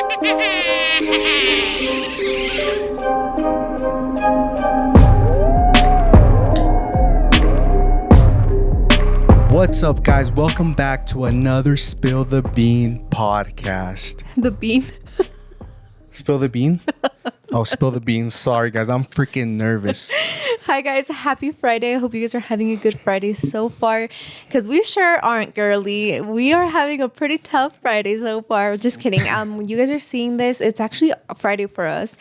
What's up, guys? Welcome back to another Spill the Bean podcast. The bean? Spill the bean? Oh, spill the beans. Sorry, guys. I'm freaking nervous. Hi, guys. Happy Friday. I hope you guys are having a good Friday so far, because we sure aren't, girly. We are having a pretty tough Friday so far. Just kidding. When you guys are seeing this, it's actually a Friday for us.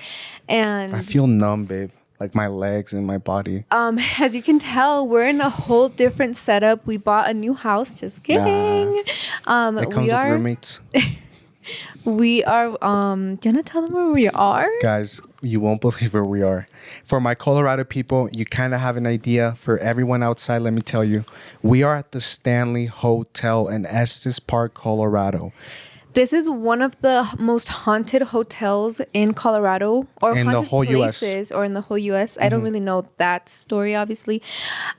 And I feel numb, babe. Like my legs and my body. As you can tell, we're in a whole different setup. We bought a new house. Just kidding. It comes with roommates. We are gonna tell them where we are. Guys, you won't believe where we are. For my Colorado people, you kind of have an idea. For everyone outside, let me tell you, we are at the Stanley Hotel in Estes Park, Colorado. This is one of the most haunted hotels in Colorado, or in haunted the whole places, or in the whole U.S. I don't really know that story, obviously.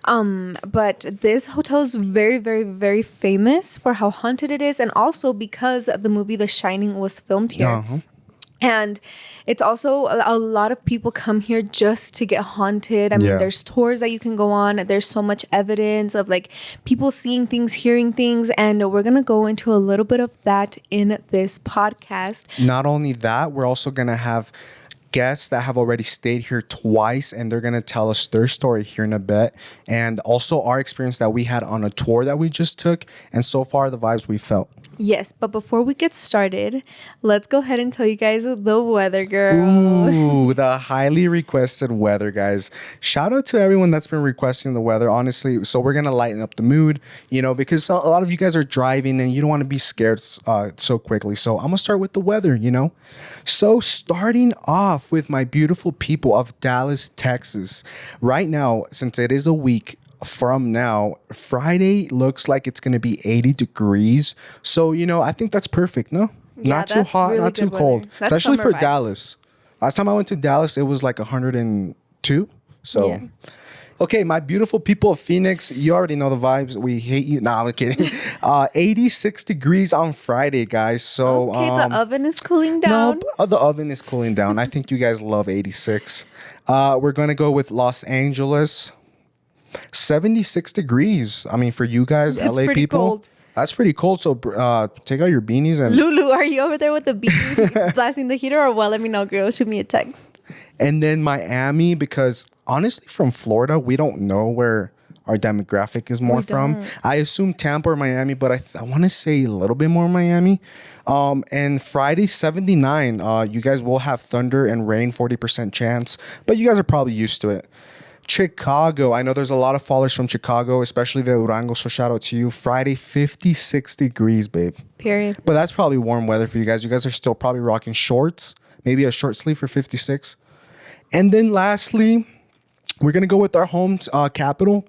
But this hotel is very, very, very famous for how haunted it is, and also because the movie The Shining was filmed here. Uh-huh. And it's also a lot of people come here just to get haunted. I mean, there's tours that you can go on. There's so much evidence of like people seeing things, hearing things. And we're going to go into a little bit of that in this podcast. Not only that, we're also going to have guests that have already stayed here twice, and they're going to tell us their story here in a bit. And also our experience that we had on a tour that we just took. And so far, the vibes we felt. Yes, but before we get started, let's go ahead and tell you guys the weather, girl. Ooh, the highly requested weather, guys. Shout out to everyone that's been requesting the weather, honestly. So we're going to lighten up the mood, you know, because a lot of you guys are driving and you don't want to be scared so quickly. So I'm going to start with the weather, you know. So starting off with my beautiful people of Dallas, Texas. Right now, since it is a week from now, Friday looks like it's going to be 80 degrees. So, you know, I think that's perfect, no? Yeah, not too hot, really not too cold. That's especially for vibes. Dallas. Last time I went to Dallas, it was like 102. So, okay, my beautiful people of Phoenix, you already know the vibes. We hate you. Nah, I'm kidding. 86 degrees on Friday, guys. So, okay, the oven is cooling down. No, the oven is cooling down. I think you guys love 86. We're going to go with Los Angeles. 76 degrees. I mean, for you guys, That's LA pretty people, cold. That's pretty cold. So take out your beanies and Lulu, are you over there with the beanie blasting the heater or what? Let me know, girl. Shoot me a text. And then Miami, because honestly, from Florida, we don't know where our demographic is more from. I assume Tampa or Miami, but I want to say a little bit more Miami. And Friday, 79. You guys will have thunder and rain, 40% chance, but you guys are probably used to it. Chicago. I know there's a lot of followers from Chicago, especially the Durango, so shout out to you. Friday, 56 degrees, babe. Period. But that's probably warm weather for you guys. You guys are still probably rocking shorts, maybe a short sleeve for 56. And then lastly, we're going to go with our home capital,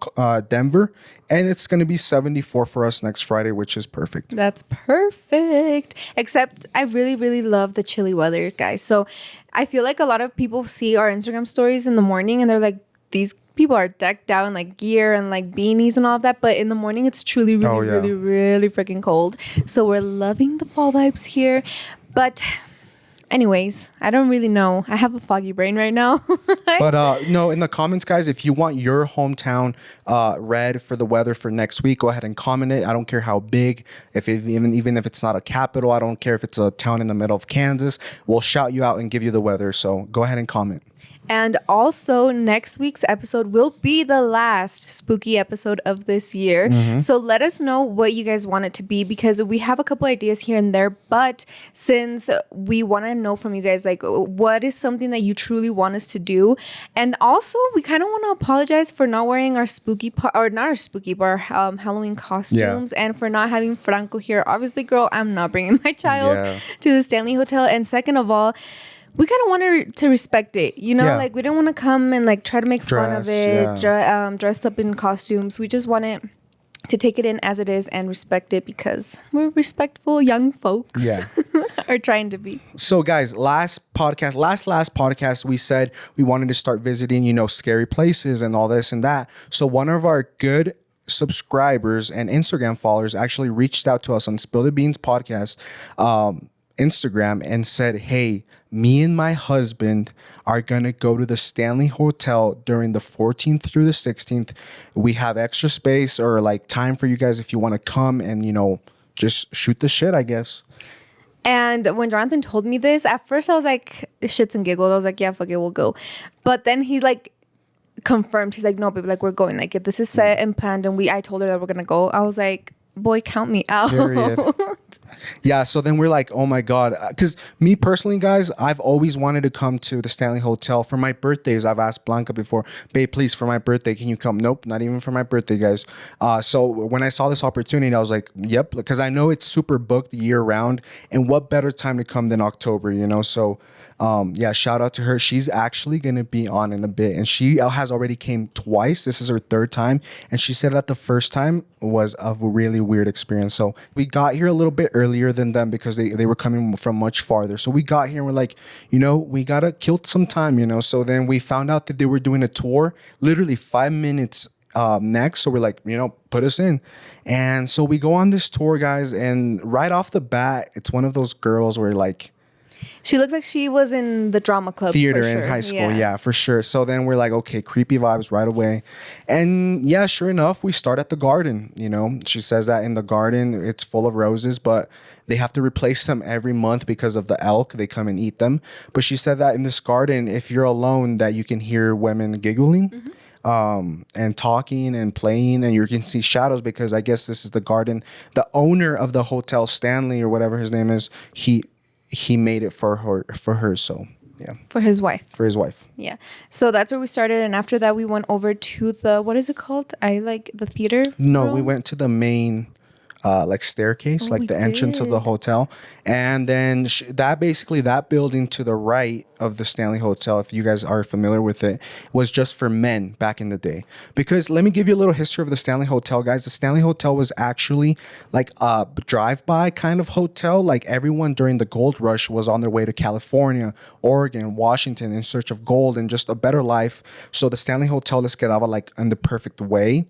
Denver, and it's going to be 74 for us next Friday, which is perfect. That's perfect. Except I really, really love the chilly weather, guys. So I feel like a lot of people see our Instagram stories in the morning and they're like, these people are decked out in like gear and like beanies and all of that. But in the morning, it's truly, really, really, really freaking cold. So we're loving the fall vibes here. But anyways, I don't really know. I have a foggy brain right now. But no, in the comments, guys, if you want your hometown read for the weather for next week, go ahead and comment it. I don't care how big. Even if it's not a capital, I don't care if it's a town in the middle of Kansas. We'll shout you out and give you the weather. So go ahead and comment. And also, next week's episode will be the last spooky episode of this year. Mm-hmm. So let us know what you guys want it to be, because we have a couple ideas here and there. But since we want to know from you guys, like, what is something that you truly want us to do? And also, we kind of want to apologize for not wearing our Halloween costumes, and for not having Franco here. Obviously, girl, I'm not bringing my child to the Stanley Hotel. And second of all, we kind of wanted to respect it, you know, like we don't want to come and like try to make fun of it, dress up in costumes. We just want it to take it in as it is and respect it, because we're respectful young folks are trying to be. So guys, last podcast, we said we wanted to start visiting, you know, scary places and all this and that. So one of our good subscribers and Instagram followers actually reached out to us on Spill the Beans podcast, Instagram and said, hey, me and my husband are going to go to the Stanley Hotel during the 14th through the 16th. We have extra space or like time for you guys if you want to come and, you know, just shoot the shit, I guess. And when Jonathan told me this, at first I was like, shits and giggles. I was like, yeah, fuck it, we'll go. But then he's like, confirmed. He's like, no, baby, like we're going. Like if this is set and planned, and I told her that we're gonna go. I was like, boy, count me out. Period. Yeah, so then we're like, oh my God. Because me personally, guys, I've always wanted to come to the Stanley Hotel for my birthdays. I've asked Blanca before, babe, please, for my birthday, can you come? Nope, not even for my birthday, guys. So when I saw this opportunity, I was like, yep, because I know it's super booked year round. And what better time to come than October, you know? So yeah, shout out to her. She's actually going to be on in a bit. And she has already came twice. This is her third time. And she said that the first time was a really weird experience. So we got here a little bit earlier than them because they were coming from much farther. So we got here and we're like, you know, we got to kill some time, you know. So then we found out that they were doing a tour literally 5 minutes next. So we're like, you know, put us in. And so we go on this tour, guys. And right off the bat, it's one of those girls where like, she looks like she was in the drama club theater for sure. in high school. Yeah, for sure. So then we're like, okay, creepy vibes right away. And yeah, sure enough, we start at the garden. You know, she says that in the garden, it's full of roses, but they have to replace them every month because of the elk. They come and eat them. But she said that in this garden, if you're alone, that you can hear women giggling. And talking and playing, and you can see shadows because I guess this is the garden. The owner of the hotel, Stanley or whatever his name is, he made it for her. So yeah, for his wife. Yeah. So that's where we started, and after that we went over to the, what is it called? I like the theater. No, room? we went to the main like staircase, like the entrance of the hotel. And then that building to the right of the Stanley Hotel, if you guys are familiar with it, was just for men back in the day. Because let me give you a little history of the Stanley Hotel, guys. The Stanley Hotel was actually like a drive-by kind of hotel. Like everyone during the gold rush was on their way to California, Oregon, Washington in search of gold and just a better life. So the Stanley Hotel les quedaba like in the perfect way.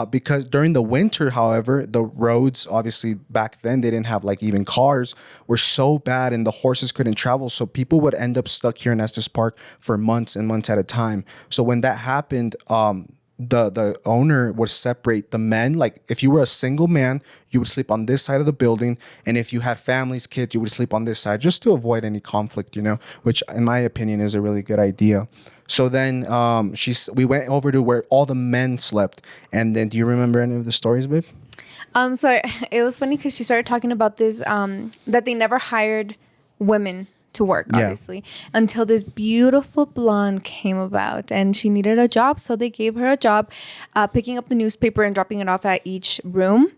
Because during the winter, however, the roads, obviously back then, they didn't have like even cars, were so bad and the horses couldn't travel. So people would end up stuck here in Estes Park for months and months at a time. So when that happened, the owner would separate the men. Like if you were a single man, you would sleep on this side of the building. And if you had families, kids, you would sleep on this side just to avoid any conflict, you know, which in my opinion is a really good idea. So then we went over to where all the men slept. And then do you remember any of the stories, babe? So it was funny because she started talking about this, that they never hired women to work, obviously, until this beautiful blonde came about and she needed a job. So they gave her a job picking up the newspaper and dropping it off at each room.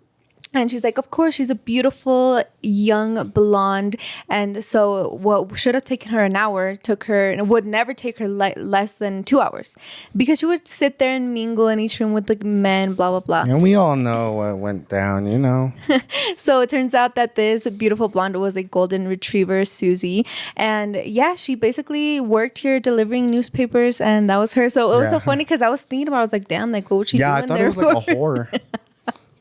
And she's like, of course, she's a beautiful young blonde. And so what should have taken her an hour would never take her less than 2 hours, because she would sit there and mingle in each room with the men, blah, blah, blah. And we all know what went down, you know. So it turns out that this beautiful blonde was a golden retriever, Susie. And yeah, she basically worked here delivering newspapers, and that was her. So it was so funny because I was thinking about it. I was like, damn, like, what would she do I in thought there it was like a horror.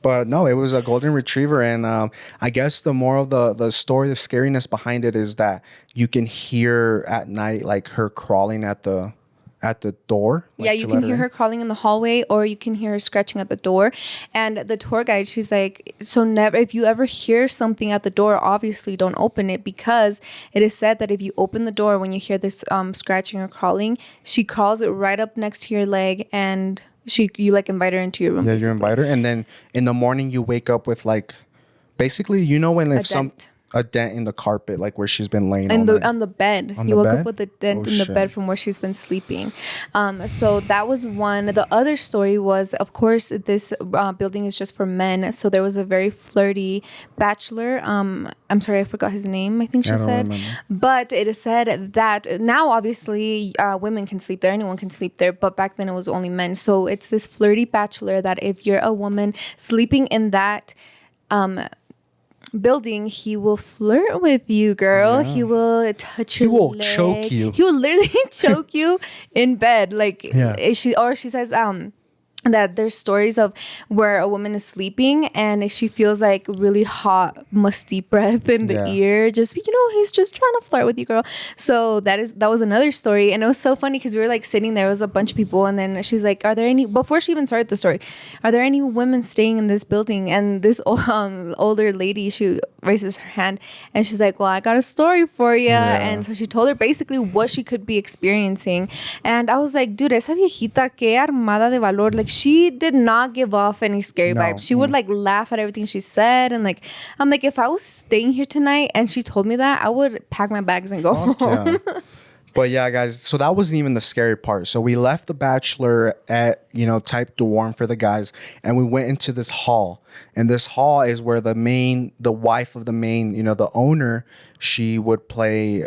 But no, it was a golden retriever. And I guess the moral of the story, the scariness behind it is that you can hear at night like her crawling at the door. Like, yeah, you can hear her crawling in the hallway, or you can hear her scratching at the door. And the tour guide, she's like, so never, if you ever hear something at the door, obviously don't open it, because it is said that if you open the door when you hear this scratching or crawling, she crawls it right up next to your leg, and you like invite her into your room. Yeah, you invite her, and then in the morning you wake up with like, basically, you know, when if a dent in the carpet, like where she's been laying on the bed. You woke up with a dent in the shit. bed from where she's been sleeping. So that was one. The other story was, of course, this building is just for men. So there was a very flirty bachelor. I'm sorry, I forgot his name, I think she said. Remember. But it is said that now, obviously, women can sleep there. Anyone can sleep there. But back then it was only men. So it's this flirty bachelor that if you're a woman sleeping in that building, he will flirt with you, girl. He will touch your leg. Choke you. He will literally choke you in bed. Like she says, that there's stories of where a woman is sleeping and she feels like really hot musty breath in the ear, just he's just trying to flirt with you, girl. So that was another story, and it was so funny because we were like sitting there, it was a bunch of people, and then she's like, are there any, before she even started the story, are there any women staying in this building? And this older lady, she raises her hand and she's like, well, I got a story for you. And so she told her basically what she could be experiencing, and I was like, dude, esa viejita que armada de valor. Like, she did not give off any scary vibes. She would like laugh at everything she said, and like, I'm like, if I was staying here tonight and she told me that, I would pack my bags and go home. Yeah. But yeah, guys, so that wasn't even the scary part. So we left the bachelor at, type dorm for the guys, and we went into this hall. And this hall is where the wife of the main, the owner, she would play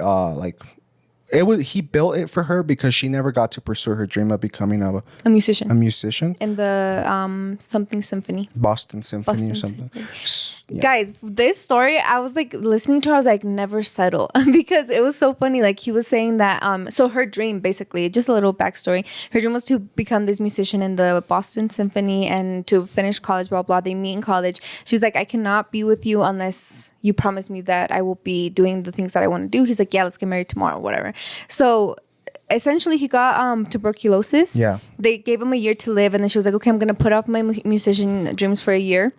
he built it for her because she never got to pursue her dream of becoming a musician. A musician in the something symphony. Boston Symphony or something. Yeah. Guys, this story, I was like listening to her, I was like, never settle, because it was so funny. Like, he was saying that so her dream, basically, just a little backstory, her dream was to become this musician in the Boston Symphony and to finish college, blah blah. They meet in college. She's like, I cannot be with you unless you promise me that I will be doing the things that I want to do. He's like, yeah, let's get married tomorrow, whatever. So essentially, he got tuberculosis. Yeah. They gave him a year to live, and then she was like, okay, I'm gonna put off my musician dreams for a year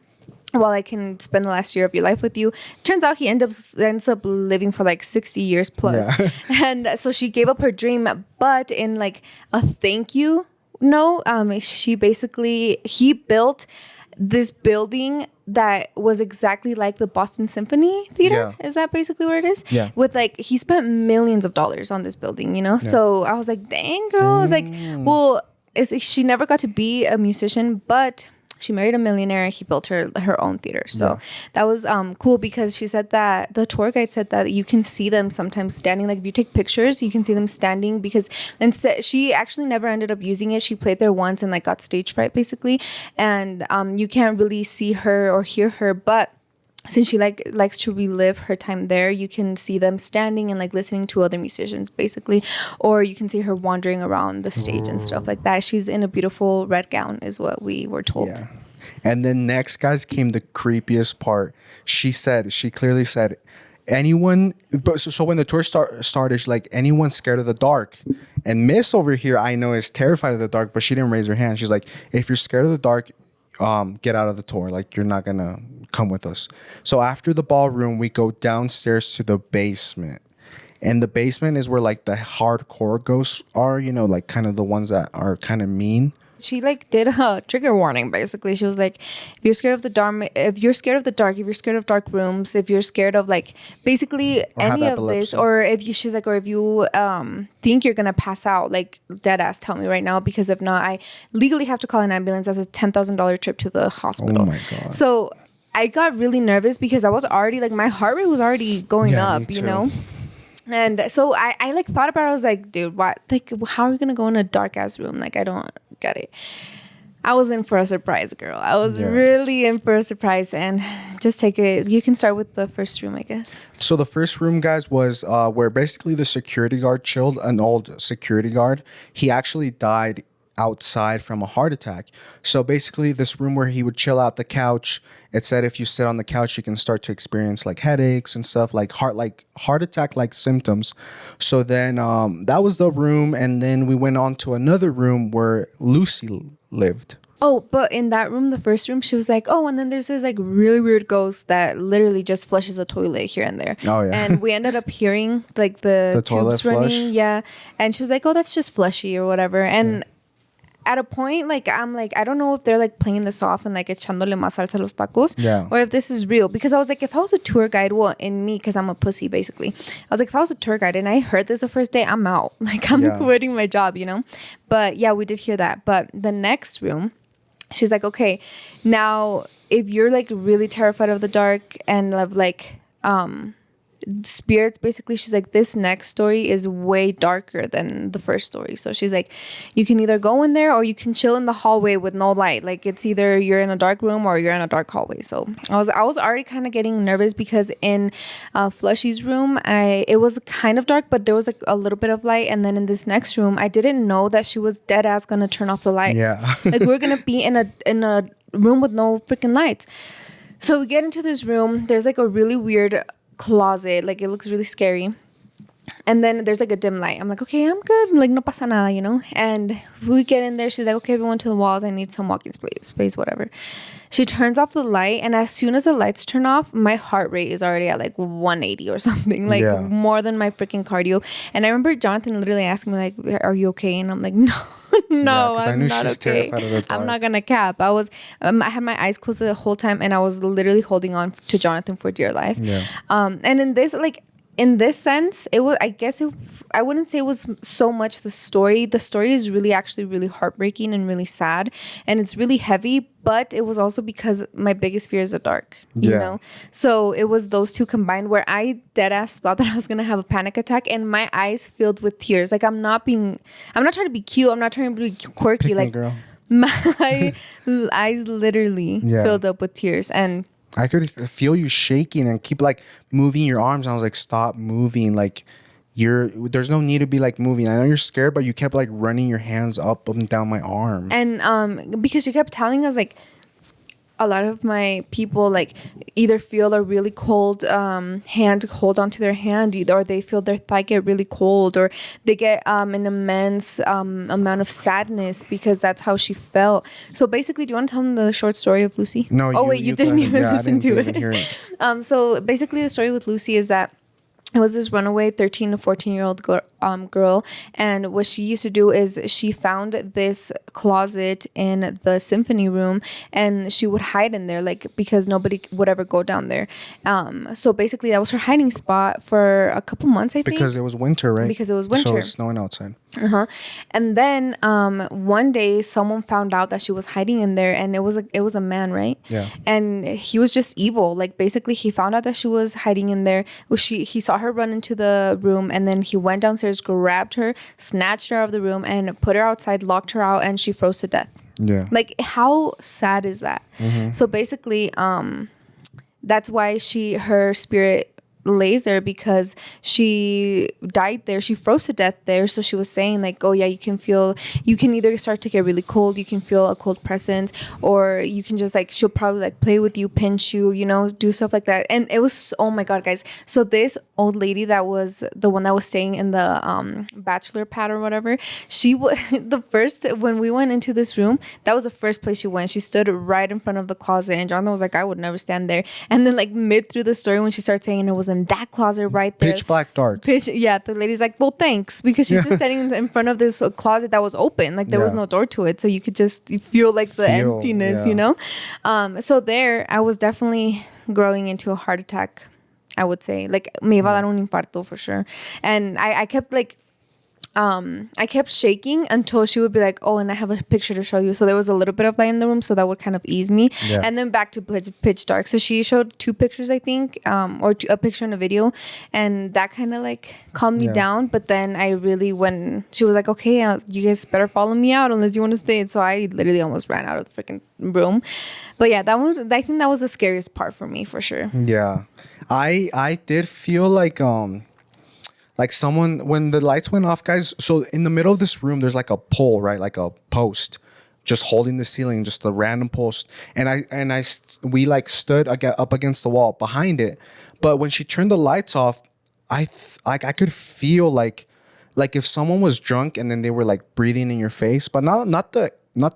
while I can spend the last year of your life with you. Turns out he ends up living for like 60 years plus. Yeah. And so she gave up her dream, but in like a thank you note, he built this building that was exactly like the Boston Symphony Theater. Yeah. Is that basically what it is? Yeah. With like, he spent millions of dollars on this building, Yeah. So I was like, dang, girl. I was like, well, she never got to be a musician, but she married a millionaire and he built her own theater. So that was cool, because she said that the tour guide said that you can see them sometimes standing. Like, if you take pictures, you can see them standing, because she actually never ended up using it. She played there once and like got stage fright basically. And you can't really see her or hear her, but since she likes to relive her time there, you can see them standing and like listening to other musicians basically, or you can see her wandering around the stage and stuff like that. She's in a beautiful red gown is what we were told. Yeah. And then next, guys, came the creepiest part. She clearly said, anyone, but so when the tour started, she's like, anyone scared of the dark? And Miss over here, I know, is terrified of the dark, but she didn't raise her hand. She's like, if you're scared of the dark, get out of the tour. Like, you're not gonna come with us. So after the ballroom, we go downstairs to the basement. And the basement is where like the hardcore ghosts are, like kind of the ones that are kind of mean. She like did a trigger warning basically. She was like, if you're scared of the dark, if you're scared of dark rooms, if you're scared of like basically any of this, or if you think you're gonna pass out, like, dead ass, tell me right now, because if not, I legally have to call an ambulance. That's a $10,000 trip to the hospital. Oh my God. So I got really nervous because I was already like, my heart rate was already going up, And so I like thought about it. I was like, dude, what? Like, how are we gonna go in a dark ass room? Like, I don't get it. I was in for a surprise, girl. I was really in for a surprise, and just take it. You can start with the first room, I guess. So the first room, guys, was where basically the security guard chilled. An old security guard. He actually died outside from a heart attack. So basically, this room where he would chill out the couch. It said if you sit on the couch, you can start to experience like headaches and stuff, like heart attack like symptoms. So then that was the room, and then we went on to another room where Lucy lived. Oh, but in that room, the first room, she was like, oh, and then there's this like really weird ghost that literally just flushes a toilet here and there. Oh, yeah. And we ended up hearing like the tubes running. Flush? Yeah. And she was like, oh, that's just flushy or whatever. And at a point, like, I'm like, I don't know if they're like playing this off and like echándole más salsa a los tacos, or if this is real. Because I was like, if I was a tour guide, well, in me, because I'm a pussy basically, I was like, if I was a tour guide and I heard this the first day, I'm out. Like, I'm quitting my job, But yeah, we did hear that. But the next room, she's like, okay, now if you're like really terrified of the dark and of like spirits, basically, she's like, this next story is way darker than the first story. So she's like, you can either go in there or you can chill in the hallway with no light. Like, it's either you're in a dark room or you're in a dark hallway. So I was already kind of getting nervous because in Flushy's room, it was kind of dark, but there was like a little bit of light. And then in this next room, I didn't know that she was dead ass gonna turn off the lights. Yeah. Like, we're gonna be in a room with no freaking lights. So we get into this room. There's like a really weird closet. Like, it looks really scary. And then there's like a dim light. I'm like, okay, I'm good. Like, no pasa nada, you know? And we get in there. She's like, okay, everyone to the walls. I need some walking space, whatever. She turns off the light. And as soon as the lights turn off, my heart rate is already at like 180 or something. Like, more than my freaking cardio. And I remember Jonathan literally asking me, like, are you okay? And I'm like, no, I'm not okay. I'm not going to cap. I had my eyes closed the whole time. And I was literally holding on to Jonathan for dear life. Yeah. And in this sense, I wouldn't say it was so much the story. The story is really actually really heartbreaking and really sad, and it's really heavy, but it was also because my biggest fear is the dark, you know? So it was those two combined where I dead ass thought that I was going to have a panic attack, and my eyes filled with tears. Like, I'm not trying to be cute. I'm not trying to be quirky. Pick me, like, girl. My eyes literally filled up with tears, and I could feel you shaking and keep like moving your arms. I was like, stop moving. Like, there's no need to be like moving. I know you're scared, but you kept like running your hands up and down my arm. And because she kept telling us, like, a lot of my people like either feel a really cold hand hold onto their hand, or they feel their thigh get really cold, or they get an immense amount of sadness because that's how she felt. So basically, do you want to tell them the short story of Lucy? No. You didn't even listen to it. So basically, the story with Lucy is that it was this runaway 13 to 14-year-old girl. And what she used to do is she found this closet in the symphony room, and she would hide in there, like, because nobody would ever go down there. So basically, that was her hiding spot for a couple months, I think. Because it was winter, right? Because it was winter. So it was snowing outside. And then one day someone found out that she was hiding in there, and it was a man, right? Yeah. And he was just evil. Like, basically, he found out that she was hiding in there. He saw her run into the room, and then he went downstairs, grabbed her, snatched her out of the room, and put her outside, locked her out, and she froze to death. Yeah. Like, how sad is that? So basically, that's why her spirit lays there, because she died there. She froze to death there. So she was saying, like, oh yeah, you can either start to get really cold, you can feel a cold presence, or you can just, like, she'll probably like play with you, pinch you, you know, do stuff like that. And it was, oh my god, guys. So this old lady that was the one that was staying in the bachelor pad or whatever, she was when we went into this room, that was the first place she went. She stood right in front of the closet, and Jonathan was like, I would never stand there. And then, like, mid through the story, when she started saying it was in that closet right there, pitch black dark, the lady's like, well, thanks, because she's just standing in front of this closet that was open, like there was no door to it, so you could just feel like the emptiness, you know. So there I was definitely growing into a heart attack, I would say. Like, me iba a dar un infarto for sure. And I kept like I kept shaking until she would be like, oh, and I have a picture to show you. So there was a little bit of light in the room, so that would kind of ease me. And then back to pitch dark. So she showed 2 pictures, I think, or a picture and a video, and that kind of like calmed me down. But then when she was like, okay, you guys better follow me out unless you want to stay. And so I literally almost ran out of the freaking room. But yeah, I think that was the scariest part for me, for sure. Yeah. I did feel like someone, when the lights went off, guys. So in the middle of this room, there's like a pole, right? Like a post just holding the ceiling, just a random post. And we like stood up against the wall behind it. But when she turned the lights off, I could feel like if someone was drunk and then they were like breathing in your face, but not the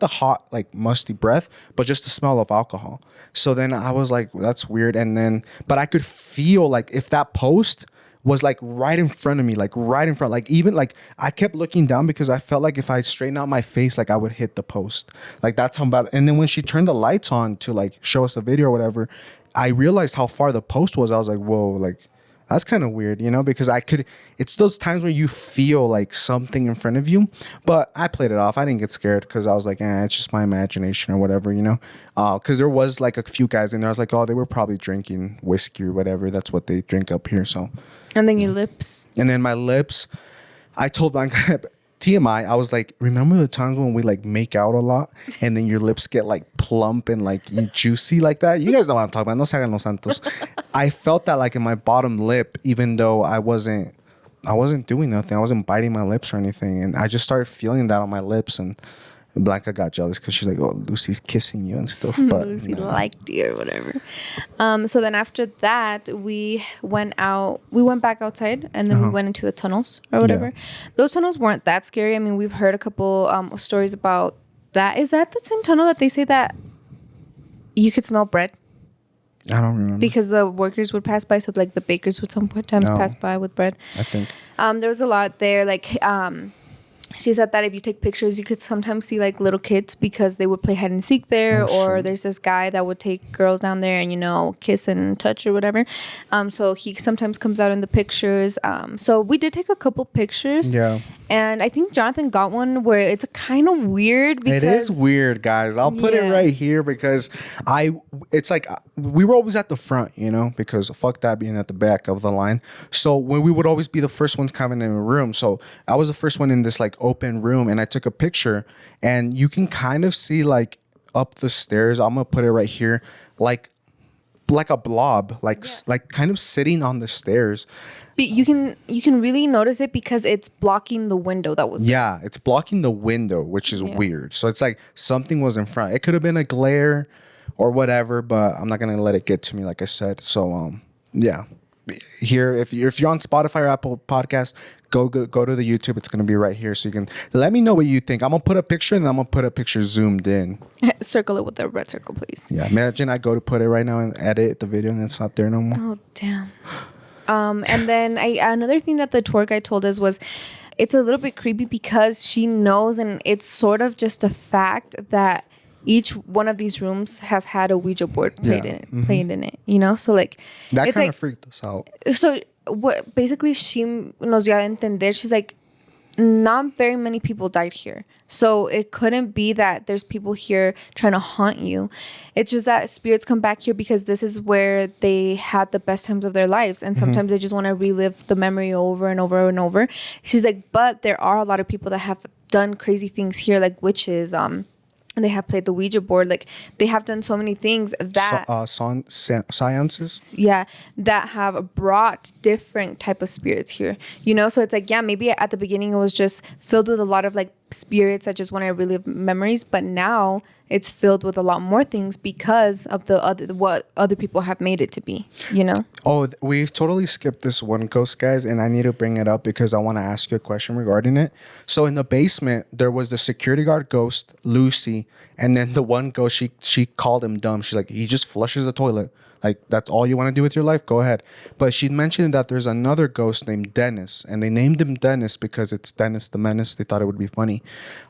hot, like musty breath, but just the smell of alcohol. So then I was like, that's weird. And then, but I could feel like if that post was like right in front of me, like right in front, like even like I kept looking down because I felt like if I straighten out my face, like I would hit the post. Like that's how bad. And then when she turned the lights on to like show us a video or whatever, I realized how far the post was. I was like, whoa, like That's kind of weird, you know, because it's those times where you feel like something in front of you, but I played it off. I didn't get scared because I was like, it's just my imagination or whatever, you know, because there was like a few guys in there. I was like, oh, they were probably drinking whiskey or whatever. That's what they drink up here. So, And then your lips. and then my lips, I told my TMI, I was like, remember the times when we like make out a lot and then your lips get like plump and like juicy like that? You guys know what I'm talking about. No se hagan los santos. I felt that like in my bottom lip, even though I wasn't doing nothing. I wasn't biting my lips or anything. And I just started feeling that on my lips, and Blanca got jealous because she's like, oh, Lucy's kissing you and stuff. But Lucy liked you or whatever. So then after that, we went back outside, and then we went into the tunnels or whatever. Yeah. Those tunnels weren't that scary. I mean, we've heard a couple stories about that. Is that the same tunnel that they say that you could smell bread? I don't remember. Because the workers would pass by, so like the bakers would sometimes pass by with bread. I think. There was a lot there, like she said that if you take pictures, you could sometimes see like little kids because they would play hide and seek there, or there's this guy that would take girls down there and, you know, kiss and touch or whatever. So he sometimes comes out in the pictures. So we did take a couple pictures. Yeah. And I think Jonathan got one where it's kind of weird because it is weird, guys. I'll put it right here because it's like we were always at the front, you know, because fuck that being at the back of the line. So when we would always be the first ones coming in a room. So I was the first one in this like open room, and I took a picture, and you can kind of see like up the stairs. I'm gonna put it right here, like a blob, like kind of sitting on the stairs. But you can really notice it because it's blocking the window that was Yeah, it's blocking the window, which is weird. So it's like something was in front. It could have been a glare or whatever, but I'm not gonna let it get to me, like I said. So yeah. Here, if you're on Spotify or Apple Podcast, go to the YouTube. It's gonna be right here, so you can let me know what you think. I'm gonna put a picture, and I'm gonna put a picture zoomed in. Circle it with the red circle, please. Yeah, imagine I go to put it right now and edit the video, and it's not there no more. Oh damn. And then another thing that the tour guide told us was it's a little bit creepy because she knows, and it's sort of just a fact that each one of these rooms has had a Ouija board played in it, you know? So like that kind like, of freaked us out. So what basically she nos dio a entender, she's like, not very many people died here. So it couldn't be that there's people here trying to haunt you. It's just that spirits come back here because this is where they had the best times of their lives. And sometimes they just want to relive the memory over and over and over. She's like, but there are a lot of people that have done crazy things here, like witches, and they have played the Ouija board. Like they have done so many things that seances. Yeah, that have brought different type of spirits here. You know, so it's like, yeah, maybe at the beginning it was just filled with a lot of like spirits that just want to relive memories, but now it's filled with a lot more things because of what other people have made it to be, you know? Oh, we totally skipped this one ghost, guys, and I need to bring it up because I want to ask you a question regarding it. So in the basement, there was the security guard ghost, Lucy, and then the one ghost, she called him dumb. She's like, he just flushes the toilet. Like, that's all you want to do with your life? Go ahead. But she mentioned that there's another ghost named Dennis, and they named him Dennis because it's Dennis the Menace. They thought it would be funny.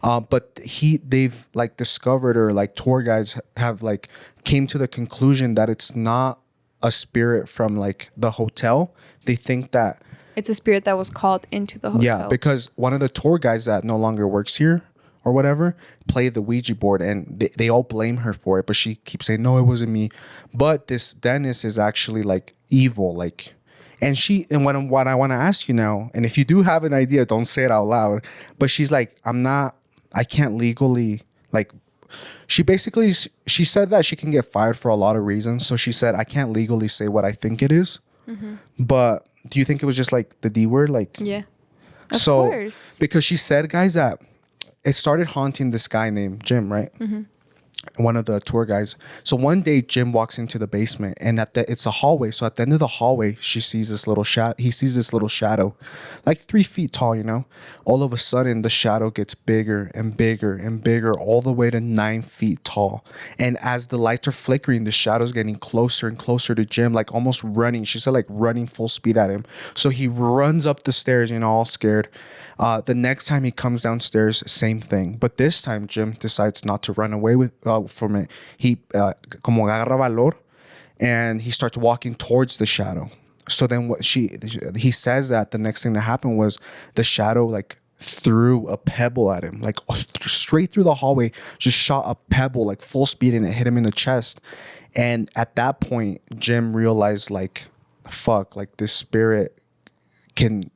But they've like discovered, or like tour guides have like came to the conclusion that it's not a spirit from like the hotel. They think that it's a spirit that was called into the hotel. Yeah, because one of the tour guides that no longer works here or whatever played the Ouija board, and they all blame her for it, but she keeps saying, no, it wasn't me. But this Dennis is actually like evil, like, and what I want to ask you now, and if you do have an idea, don't say it out loud, but she's like, I can't legally, like, she said that she can get fired for a lot of reasons. So she said, I can't legally say what I think it is. But do you think it was just like the D word? Like, yeah, of course. Because she said, guys, that it started haunting this guy named Jim, right? One of the tour guys. So one day Jim walks into the basement, and it's a hallway. So at the end of the hallway, he sees this little shadow, like 3 feet tall, you know? All of a sudden, the shadow gets bigger and bigger and bigger, all the way to 9 feet tall. And as the lights are flickering, the shadow's getting closer and closer to Jim, like almost running. She said like running full speed at him. So he runs up the stairs, you know, all scared. The next time he comes downstairs, same thing. But this time, Jim decides not to run away from it. He como agarra valor, and he starts walking towards the shadow. So then he says that the next thing that happened was the shadow like threw a pebble at him, like straight through the hallway, just shot a pebble like full speed and it hit him in the chest. And at that point, Jim realized like, fuck, like this spirit can,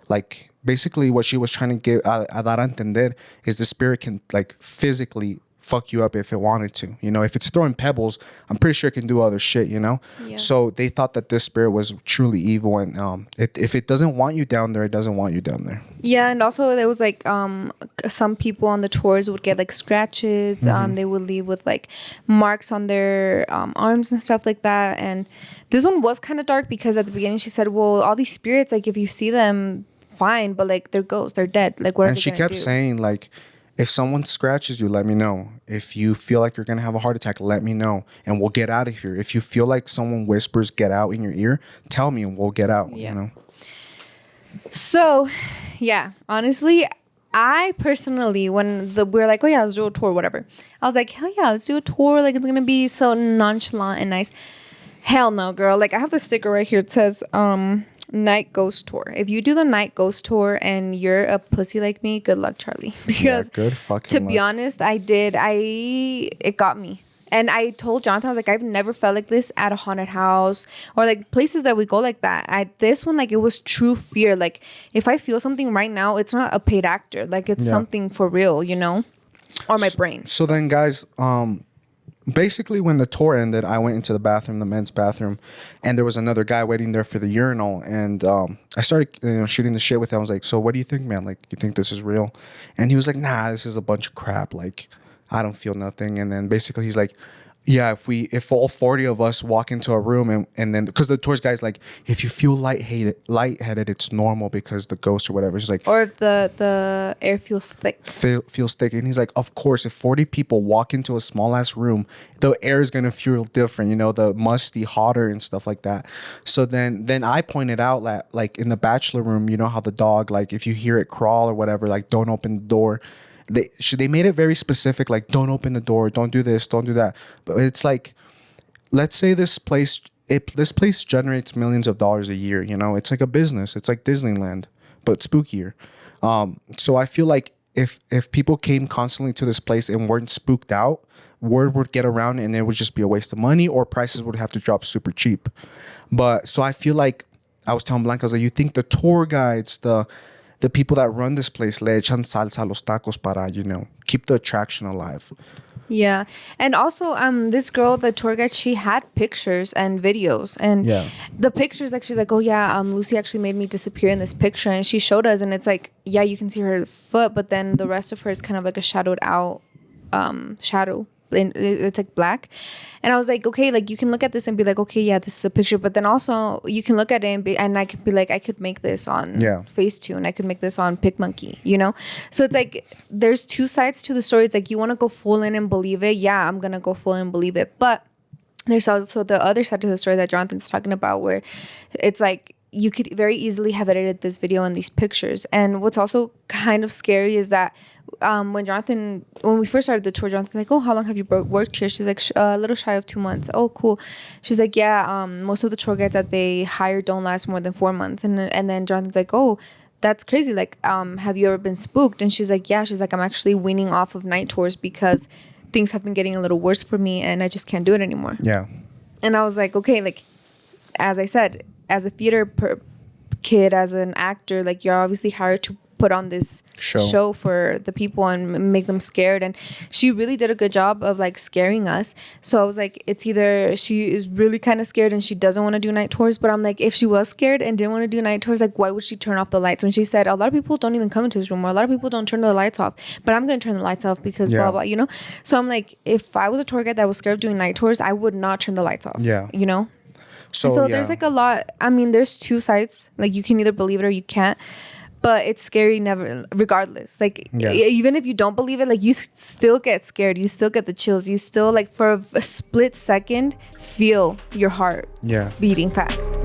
like, basically what she was trying to give a dar a entender is the spirit can like physically fuck you up if it wanted to. You know, if it's throwing pebbles, I'm pretty sure it can do other shit, you know? Yeah. So they thought that this spirit was truly evil, and if it doesn't want you down there, it doesn't want you down there. Yeah, and also there was like some people on the tours would get like scratches. They would leave with like marks on their arms and stuff like that. And this one was kind of dark because at the beginning she said, well, all these spirits, like if you see them, fine, but like they're ghosts, they're dead. Like what are And they she gonna kept do? saying like, if someone scratches you, let me know. If you feel like you're gonna have a heart attack, let me know, and we'll get out of here. If you feel like someone whispers "get out" in your ear, tell me, and we'll get out. Yeah. You know. So, yeah, honestly, I personally, when we were like, oh yeah, let's do a tour, whatever, I was like, hell yeah, let's do a tour. Like it's gonna be so nonchalant and nice. Hell no, girl. Like I have the sticker right here. It says night ghost tour. If you do the night ghost tour and you're a pussy like me, good luck, Charlie. Because good fucking to be luck. honest, it got me. And I told Jonathan, I was like, I've never felt like this at a haunted house or like places that we go like that. This one, like it was true fear. Like if I feel something right now, it's not a paid actor. Like it's something for real, you know? Or my brain. So then, guys, basically when the tour ended, I went into the bathroom, the men's bathroom, and there was another guy waiting there for the urinal. And I started shooting the shit with him. I was like, so what do you think, man? Like, you think this is real? And he was like, nah, this is a bunch of crap. Like, I don't feel nothing. And then basically he's like, yeah, if all 40 of us walk into a room and then, because the tourist guy's like, if you feel lightheaded, it's normal because the ghost or whatever. He's like, Or if the air feels thick. feels thick. And he's like, of course, if 40 people walk into a small ass room, the air is going to feel different, you know, the musty, hotter and stuff like that. So then I pointed out that like in the bachelor room, you know how the dog, like if you hear it crawl or whatever, like don't open the door. They made it very specific, like don't open the door, don't do this, don't do that. But it's like, let's say this place generates millions of dollars a year. You know, it's like a business. It's like Disneyland, but spookier. So I feel like if people came constantly to this place and weren't spooked out, word would get around and it would just be a waste of money, or prices would have to drop super cheap. But so I feel like I was telling Blanca, I was like, you think the tour guides, the people that run this place, le echan salsa a los tacos para, you know, keep the attraction alive. Yeah. And also, this girl, the tour guide, she had pictures and videos. And the pictures, like, she's like, oh, yeah, Lucy actually made me disappear in this picture. And she showed us. And it's like, yeah, you can see her foot, but then the rest of her is kind of like a shadowed out shadow. It's like black. And I was like, okay, like you can look at this and be like, okay, yeah, this is a picture. But then also you can look at it and I could be like, I could make this on Facetune. I could make this on PicMonkey, you know? So it's like, there's two sides to the story. It's like, you want to go full in and believe it. Yeah, I'm going to go full in and believe it. But there's also the other side to the story that Jonathan's talking about, where it's like, you could very easily have edited this video and these pictures. And what's also kind of scary is that when we first started the tour, Jonathan's like, oh, how long have you worked here? She's like, a little shy of 2 months. Oh, cool. She's like, yeah, most of the tour guides that they hire don't last more than 4 months. And then Jonathan's like, oh, that's crazy. Like, have you ever been spooked? And she's like, yeah. She's like, I'm actually weaning off of night tours because things have been getting a little worse for me and I just can't do it anymore. Yeah. And I was like, okay, like, as I said, as a theater kid, as an actor, like you're obviously hired to put on this show for the people and make them scared. And she really did a good job of like scaring us. So I was like, it's either she is really kind of scared and she doesn't want to do night tours, but I'm like, if she was scared and didn't want to do night tours, like why would she turn off the lights? When she said a lot of people don't even come into this room, or a lot of people don't turn the lights off, but I'm going to turn the lights off because blah blah, you know? So I'm like, if I was a tour guide that was scared of doing night tours, I would not turn the lights off. Yeah. You know? So there's like a lot. I mean, there's two sides. Like you can either believe it or you can't. But it's scary regardless. Like even if you don't believe it, like you still get scared. You still get the chills. You still like for a split second feel your heart beating fast.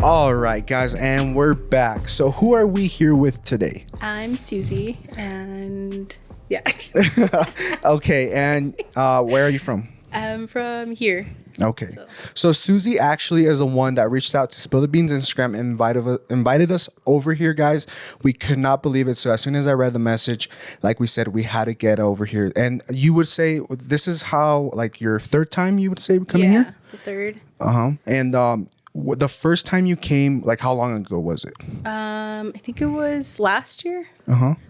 All right, guys, and we're back. So who are we here with today? I'm Susie, and yeah, Okay, and where are you from? I'm from here. Okay. So Susie actually is the one that reached out to Spill the Beans Instagram and invited us over here, guys. We could not believe it. So as soon as I read the message, like we said, we had to get over here. And you would say this is how, like, your third time you would say coming here? The third. And the first time you came, like, how long ago was it? I think it was last year.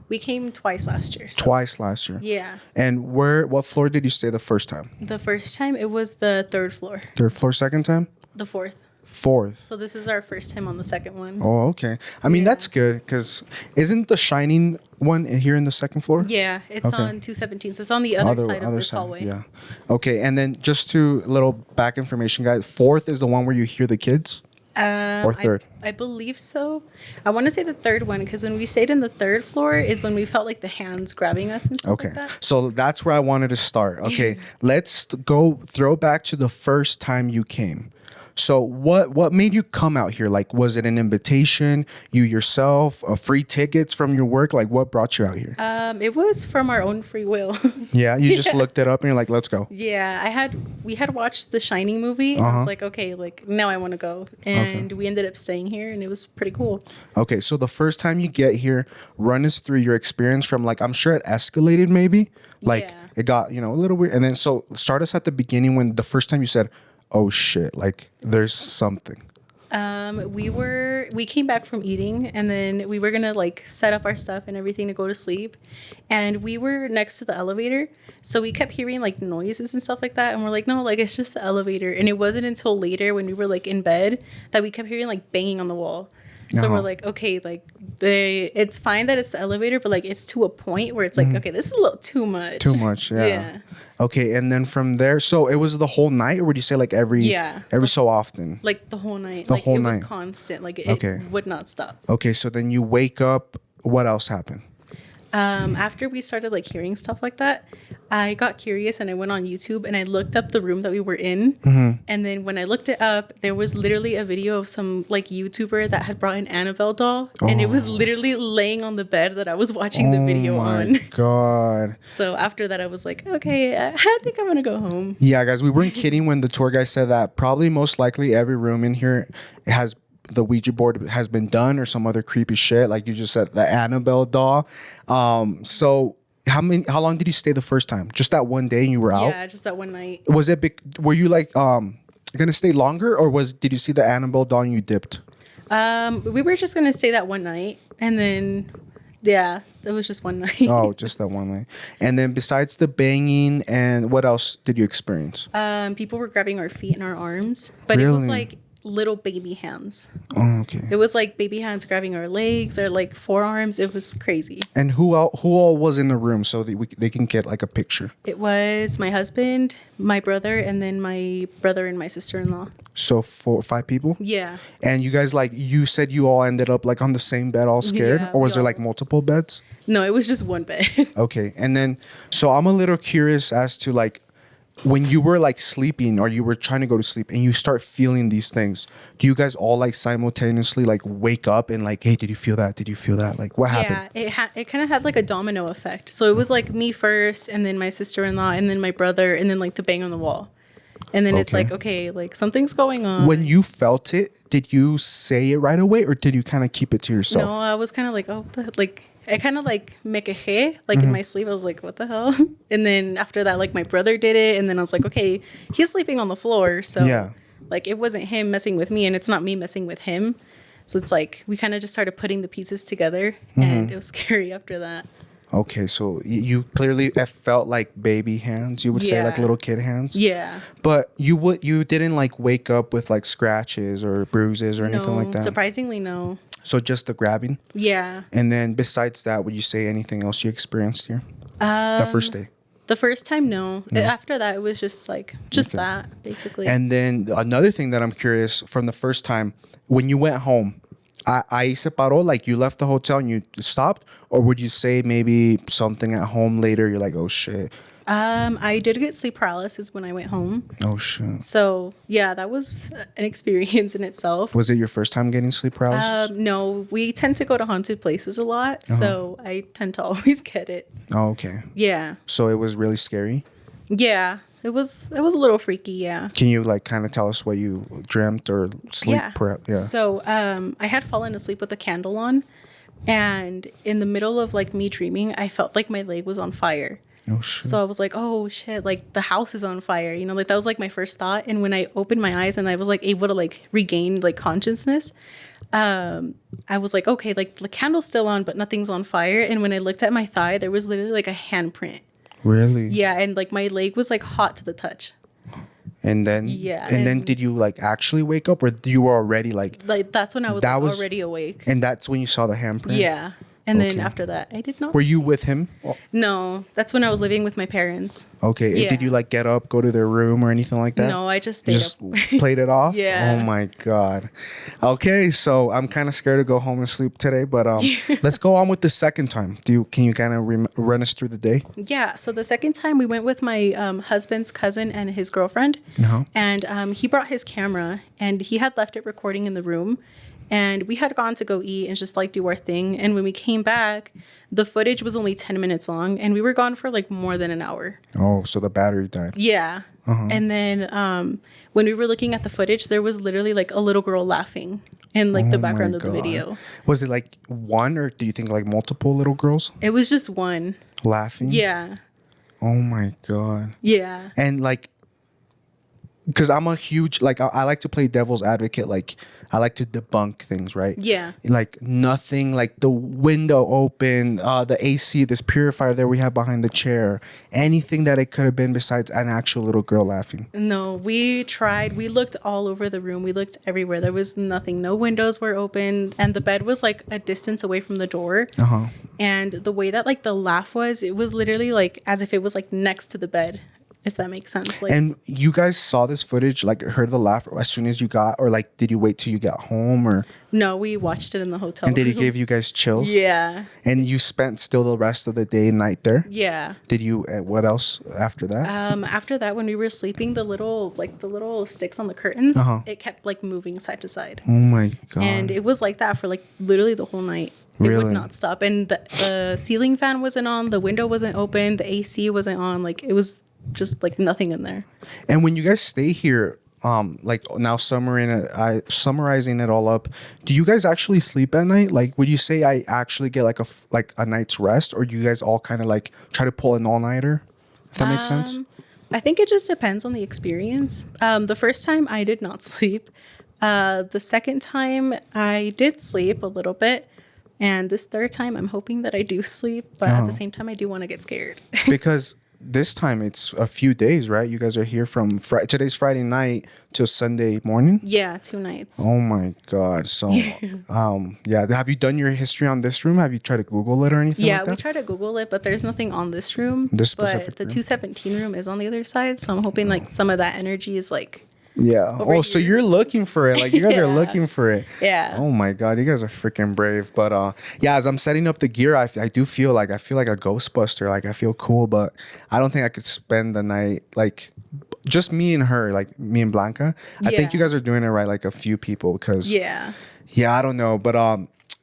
We came twice last year. So. Twice last year. Yeah. And what floor did you stay the first time? The first time it was the third floor. Third floor, second time? The fourth. Fourth. So this is our first time on the second one. Oh, okay. I mean, that's good because isn't the Shining one here in the second floor? Yeah, it's on 217. So it's on the other side of this hallway. Yeah. Okay, and then just to a little back information, guys. Fourth is the one where you hear the kids. Or third? I believe so. I want to say the third one because when we stayed in the third floor is when we felt like the hands grabbing us and stuff like that. So that's where I wanted to start. Okay, let's go throw back to the first time you came. So what made you come out here? Like, was it an invitation, you yourself, free tickets from your work? Like, what brought you out here? It was from our own free will. Yeah, you just looked it up and you're like, let's go. Yeah, we had watched the Shining movie and I was like, okay, like now I want to go. And we ended up staying here and it was pretty cool. Okay, so the first time you get here, run us through your experience from, like, I'm sure it escalated maybe. Like, it got, a little weird. And then so start us at the beginning when the first time you said, oh shit, like there's something. We came back from eating and then we were gonna like set up our stuff and everything to go to sleep, and we were next to the elevator, so we kept hearing like noises and stuff like that, and we're like, no, like it's just the elevator. And it wasn't until later when we were like in bed that we kept hearing like banging on the wall. So we're like, okay, like it's fine that it's the elevator, but like it's to a point where it's like, okay, this is a little too much. Too much, yeah. Okay, and then from there, so it was the whole night, or would you say like every so often? Like the whole night. The whole night. It was constant. Like it would not stop. Okay, so then you wake up. What else happened? After we started like hearing stuff like that, I got curious and I went on YouTube and I looked up the room that we were in. And then when I looked it up, there was literally a video of some like YouTuber that had brought an Annabelle doll, and it was literally laying on the bed that I was watching the video on. Oh my God. So after that, I was like, okay, I think I'm gonna go home. Yeah, guys, we weren't kidding when the tour guy said that probably most likely every room in here has the Ouija board has been done or some other creepy shit, like you just said, the Annabelle doll. So how long did you stay the first time? Just that one day and you were out? Yeah, just that one night. Was it big? Were you like gonna stay longer, or did you see the Annabelle doll and you dipped? We were just gonna stay that one night, and then it was just one night. Oh, just that one night. And then besides the banging, and what else did you experience? People were grabbing our feet and our arms, but it was like little baby hands. Oh, okay. It was like baby hands grabbing our legs or like forearms. It was crazy. And who all was in the room so that they can get like a picture? It was my husband, my brother, and then my brother and my sister-in-law. So 4 or 5 people? Yeah. And you guys, like, you said you all ended up like on the same bed all scared? Yeah, or was there like multiple beds? No, it was just one bed. Okay. And then, so I'm a little curious as to like, when you were like sleeping or you were trying to go to sleep and you start feeling these things, do you guys all like simultaneously like wake up and like, hey, did you feel that? Did you feel that? Like, what happened? Yeah, it kind of had like a domino effect. So it was like me first, and then my sister-in-law, and then my brother, and then like the bang on the wall. And then it's like, okay, like something's going on. When you felt it, did you say it right away, or did you kind of keep it to yourself? No, I was kind of like, I kind of like me quejé, like in my sleep. I was like, what the hell? And then after that, like my brother did it. And then I was like, okay, he's sleeping on the floor. So like it wasn't him messing with me and it's not me messing with him. So it's like we kind of just started putting the pieces together and it was scary after that. Okay, so you clearly felt like baby hands. You would say like little kid hands. Yeah. But you didn't like wake up with like scratches or bruises or anything like that? Surprisingly, no. So just the grabbing? Yeah. And then besides that, would you say anything else you experienced here? The first day? The first time, no. After that, it was just like, that, basically. And then another thing that I'm curious, from the first time, when you went home, ahí se paró, like you left the hotel and you stopped? Or would you say maybe something at home later, you're like, oh shit, I did get sleep paralysis when I went home. Oh shit. So yeah, that was an experience in itself. Was it your first time getting sleep paralysis? No, we tend to go to haunted places a lot, so I tend to always get it. Oh, okay. Yeah, So it was really scary. yeah, it was a little freaky. Yeah. Can you like kind of tell us what you dreamt or sleep? Yeah. So I had fallen asleep with a candle on, and in the middle of like me dreaming, I felt like my leg was on fire. Oh shit. So I was like, oh shit, like the house is on fire. You know, like that was like my first thought. And when I opened my eyes and I was like able to like regain like consciousness, I was like, okay, like the candle's still on, but nothing's on fire. And when I looked at my thigh, there was literally like a handprint. Really? Yeah, and like my leg was like hot to the touch. And then Yeah, And then and- did you like actually wake up, or you were already like? Like that's when I was, That like, was- already awake. And that's when you saw the handprint. Yeah. And then Okay. after that, I did not. Were you with him? Oh, No, that's when I was living with my parents. okay. Yeah. Did you like get up, go to their room, or anything like that? No, I just stayed Just up. played it off. Yeah. Oh my god. Okay, so I'm kind of scared to go home and sleep today, but let's go on with the second time. Can you kind of run us through the day? Yeah. So the second time we went with my husband's cousin and his girlfriend, Uh-huh. and he brought his camera and he had left it recording in the room, and we had gone to go eat and just like do our thing. And when we came back, the footage was only 10 minutes long, and we were gone for like more than an hour. Oh, so the battery died. Yeah. And then when we were looking at the footage, there was literally like a little girl laughing in like the Oh my background of the God. video. Was it like one, or do you think like multiple little girls It was just one. laughing? Yeah. Oh my god. Yeah. And like, because I'm a huge like I like to play devil's advocate. Like I like to debunk things, right? Yeah. Like nothing, like the window open, the AC, this purifier that we have behind the chair, anything that it could have been besides an actual little girl laughing. No, we tried. We looked all over the room. We looked everywhere. There was nothing. No windows were open, and the bed was like a distance away from the door. Uh-huh. And the way that like the laugh was, it was literally like as if it was like next to the bed, if that makes sense. Like, And you guys saw this footage, like heard the laugh as soon as you got, or like did you wait till you got home, or no, we watched it in the hotel. and did it room. give you guys chills? Yeah. And you spent still the rest of the day and night there? Yeah. Did you? What else after that? After that, when we were sleeping, the little sticks on the curtains, it kept like moving side to side. Oh my god! And it was like that for like literally the whole night. It Really? would not stop. And the ceiling fan wasn't on, the window wasn't open, the AC wasn't on. Like it was just like nothing in there. And when you guys stay here, like now summarizing it all up, do you guys actually sleep at night? Like, would you say I actually get like a night's rest, or do you guys all kind of like try to pull an all nighter? If that makes sense. I think it just depends on the experience. The first time I did not sleep. The second time I did sleep a little bit. And this third time I'm hoping that I do sleep, but at the same time I do want to get scared. Because this time it's a few days, right? You guys are here from today's Friday night till Sunday morning. Yeah, 2 nights. Oh my god! So, yeah. Have you done your history on this room? Have you tried to Google it or anything? Yeah, like we that? tried to Google it, but there's nothing on this room. This specific but the room? 217 room is on the other side, so I'm hoping like some of that energy is like, Yeah. over Oh, so here. you're looking for it. Like you guys are Yeah. looking for it. yeah. Oh my god, you guys are freaking brave. But yeah, as I'm setting up the gear, I feel like a Ghostbuster. Like I feel cool, but I don't think I could spend the night like just me and her, like me and Blanca. I think you Yeah. guys are doing it right, like a few people, because Yeah. I don't know, but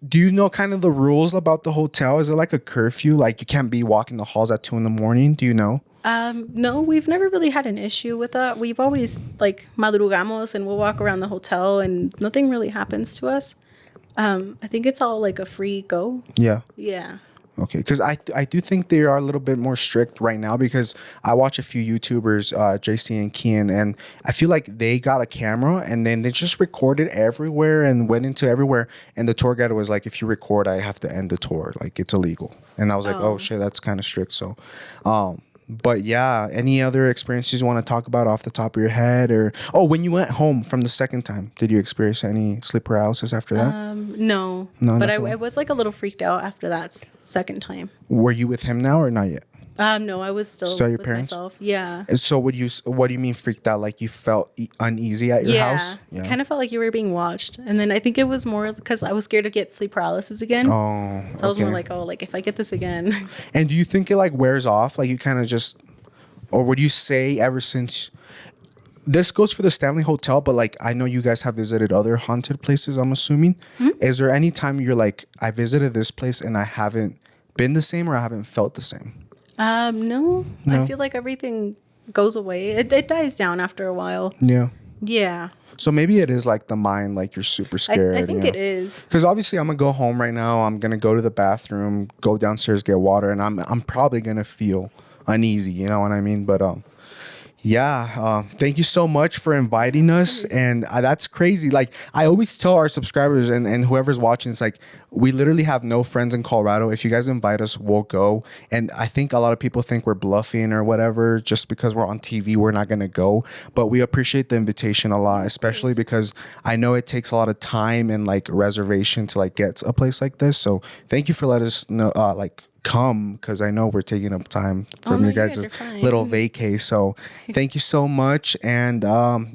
do you know kind of the rules about the hotel? Is it like a curfew? Like you can't be walking the halls at 2 a.m? Do you know? No, we've never really had an issue with that. We've always like madrugamos and we'll walk around the hotel and nothing really happens to us. I think it's all like a free go. Yeah. Yeah. Okay, because I do think they are a little bit more strict right now, because I watch a few YouTubers, JC and Kian, and I feel like they got a camera and then they just recorded everywhere and went into everywhere. And the tour guide was like, if you record, I have to end the tour. Like it's illegal. And I was like, oh shit, that's kind of strict. So, but yeah, any other experiences you want to talk about off the top of your head? Or, when you went home from the second time, did you experience any sleep paralysis after that? No. No, but nothing. I was like a little freaked out after that second time. Were you with him now or not yet? No, I was still Still your with parents? myself. Yeah. And so what do you mean freaked out? Like you felt uneasy at your house? Yeah. Kind of felt like you were being watched. And then I think it was more because I was scared to get sleep paralysis again. Oh, So I was more okay. like, like if I get this again. And do you think it like wears off? Like you kind of just or would you say ever since this goes for the Stanley Hotel, but like I know you guys have visited other haunted places, I'm assuming. Is there any time you're like, I visited this place and I haven't been the same or I haven't felt the same? No. No? I feel like everything goes away. It dies down after a while. Yeah. Yeah. So maybe it is like the mind, like you're super scared. I think it is. Because obviously I'm gonna go home right now. I'm gonna go to the bathroom, go downstairs, get water, and I'm probably gonna feel uneasy. You know what I mean? But yeah, thank you so much for inviting us. And that's crazy. Like I always tell our subscribers and whoever's watching, it's like we literally have no friends in Colorado. If you guys invite us, we'll go. And I think a lot of people think we're bluffing or whatever just because we're on TV, we're not going to go. But we appreciate the invitation a lot, especially because I know it takes a lot of time and like reservation to like get a place like this. So thank you for letting us know, come, because I know we're taking up time from your guys' little vacay. So thank you so much. And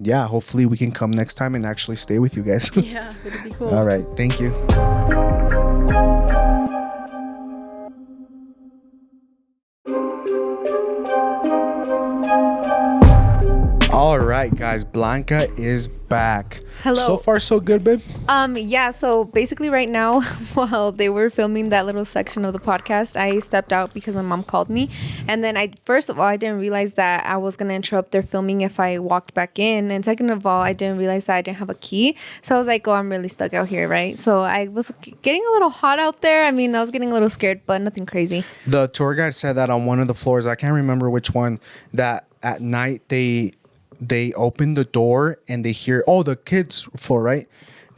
yeah, hopefully we can come next time and actually stay with you guys. Yeah, it'd be cool. All right. Thank you. All right, guys. Blanca is back. Hello. So far, so good, babe? Yeah, so basically right now, while they were filming that little section of the podcast, I stepped out because my mom called me. And then first of all, I didn't realize that I was going to interrupt their filming if I walked back in. And second of all, I didn't realize that I didn't have a key. So I was like, oh, I'm really stuck out here, right? So I was getting a little hot out there. I mean, I was getting a little scared, but nothing crazy. The tour guide said that on one of the floors, I can't remember which one, that at night they open the door and they hear, the kids floor, right?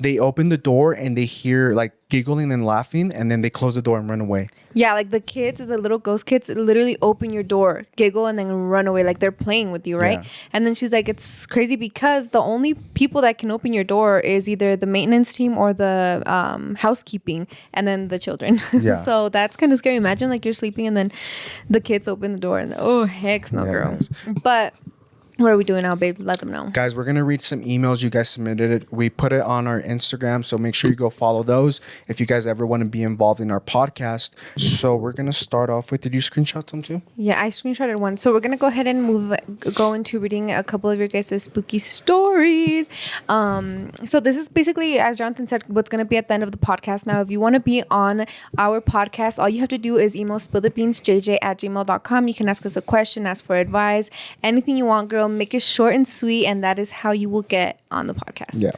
They open the door and they hear like giggling and laughing, and then they close the door and run away. Yeah, like the kids, the little ghost kids, literally open your door, giggle, and then run away like they're playing with you, right? Yeah. And then she's like, it's crazy because the only people that can open your door is either the maintenance team or the housekeeping, and then the children. Yeah. So that's kind of scary. Imagine like you're sleeping and then the kids open the door and oh, heck no, Yeah, girl. guys. But what are we doing now, babe? Let them know. Guys, we're going to read some emails. You guys submitted it. We put it on our Instagram, so make sure you go follow those if you guys ever want to be involved in our podcast. So we're going to start off with, did you screenshot them too? Yeah, I screenshotted one. So we're going to go ahead and go into reading a couple of your guys' spooky stories. So this is basically, as Jonathan said, what's going to be at the end of the podcast. Now, if you want to be on our podcast, all you have to do is email spillthebeansjj@gmail.com. You can ask us a question, ask for advice, anything you want, girl. Make it short and sweet, and that is how you will get on the podcast. Yeah.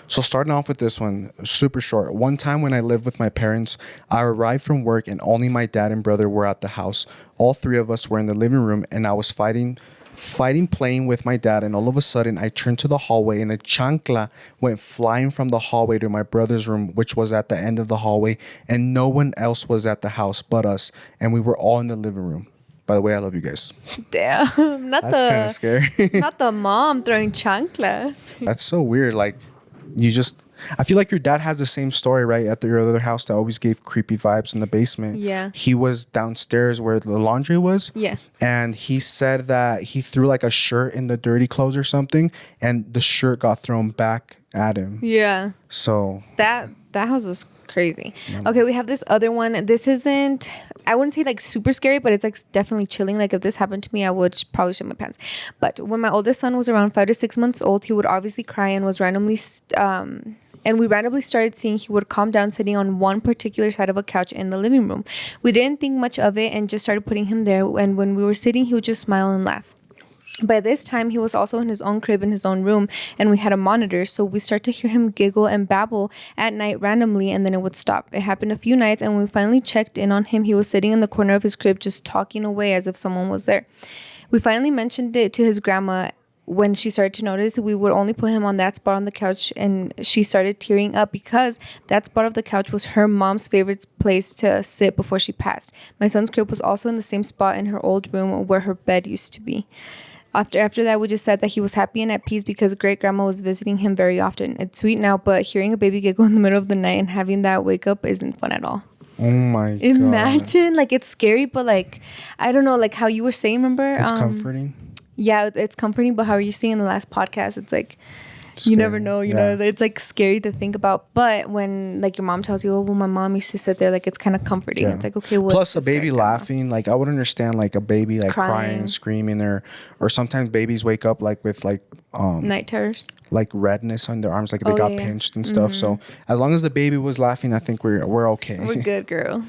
So starting off with this one, super short. One time when I lived with my parents, I arrived from work and only my dad and brother were at the house. All three of us were in the living room, and I was fighting playing with my dad, and all of a sudden I turned to the hallway and a chancla went flying from the hallway to my brother's room, which was at the end of the hallway, and no one else was at the house but us, and we were all in the living room. By the way, I love you guys. Damn. That's kind of scary. Not the mom throwing chanclas. That's so weird. Like, I feel like your dad has the same story, right? At your other house that always gave creepy vibes in the basement. Yeah. He was downstairs where the laundry was. Yeah. And he said that he threw like a shirt in the dirty clothes or something, and the shirt got thrown back at him. Yeah. So That house was crazy. Okay, we have this other one. This isn't, I wouldn't say like super scary, but it's like definitely chilling. Like if this happened to me, I would probably shit my pants. But when my oldest son was around 5 to 6 months old, he would obviously cry and was randomly and we randomly started seeing he would calm down sitting on one particular side of a couch in the living room. We didn't think much of it and just started putting him there, and when we were sitting, he would just smile and laugh. By this time, he was also in his own crib in his own room, and we had a monitor, so we start to hear him giggle and babble at night randomly, and then it would stop. It happened a few nights, and when we finally checked in on him, he was sitting in the corner of his crib just talking away as if someone was there. We finally mentioned it to his grandma. When she started to notice, we would only put him on that spot on the couch, and she started tearing up because that spot of the couch was her mom's favorite place to sit before she passed. My son's crib was also in the same spot in her old room where her bed used to be. After that, we just said that he was happy and at peace because great grandma was visiting him very often. It's sweet now, but hearing a baby giggle in the middle of the night and having that wake up isn't fun at all. oh my God. Imagine, like, it's scary, but like, I don't know, like how you were saying, remember? It's comforting. Yeah, it's comforting, but how are you saying in the last podcast? It's like, You never know, you know, Yeah. it's like scary to think about. But when like your mom tells you, oh, well, my mom used to sit there, like it's kind of comforting. Yeah. It's like, okay, well, Plus it's a just baby right now. laughing, like I would understand like a baby like crying, Crying. screaming, or sometimes babies wake up like with Night terrors. like redness on their arms, like they Oh, got yeah, yeah. pinched and stuff. So as long as the baby was laughing, I think we're okay. We're good, girl.